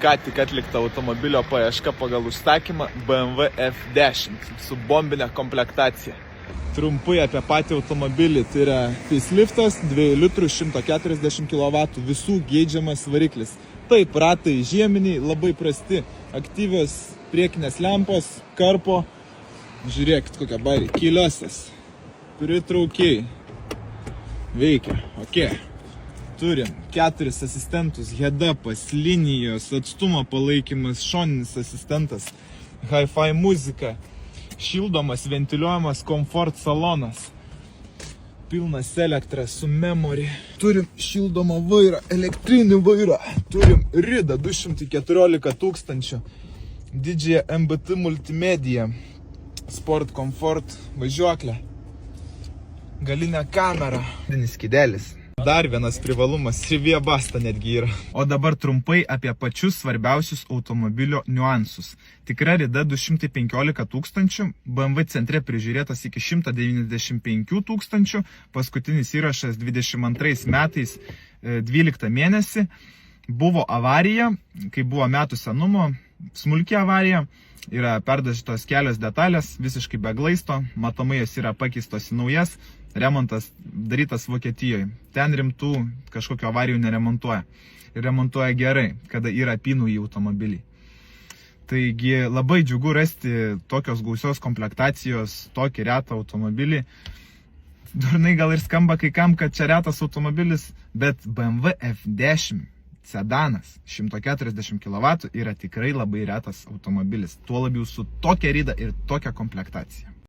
ką tik atlikta automobilio paieška pagal užsakymą BMW F10 su bombinė komplektacija. Trumpai apie patį automobilį, tai yra faceliftas, 2 litrų, 140 kW, visų geidžiamas variklis. Taip, ratai žieminiai, labai prasti, aktyvios priekinės lempos, karpo, žiūrėkit kokia bairė, kyliosios, pritraukiai, veikia, ok. Turim 4 asistentus, head-upas, linijos, atstumo palaikymas, šoninis asistentas, hi-fi muzika, šildomas, ventiliuojamas komfort salonas, pilnas elektra su memory. Turim šildomą vairą, elektrinį vairą, turim ridą 214 000, didžiąją MBT multimediją, sport komfort važiuoklę, galinę kamerą, skėdelis. Dar vienas privalumas, Rivija Basta netgi yra. O dabar trumpai apie pačius svarbiausius automobilio niuansus. Tikra rida 215 000, BMW centre prižiūrėtas iki 195 000, paskutinis įrašas 22 metais 12 mėnesį. Buvo avarija, kai buvo metų senumo, smulki avarija, yra perdažytos kelios detalės, visiškai be glaisto, matomai jos yra pakeistos į naujas, remontas darytas Vokietijoje. Ten rimtų kažkokio avarijų neremontuoja. Ir remontuoja gerai, kada yra apynų į automobilį. Taigi labai džiugu rasti tokios gausios komplektacijos, tokį retą automobilį. Durnai gal ir skamba kai kam, kad čia retas automobilis, bet BMW F10 sedanas 140 kW yra tikrai labai retas automobilis. Tuo labiau su tokia rida ir tokia komplektacija.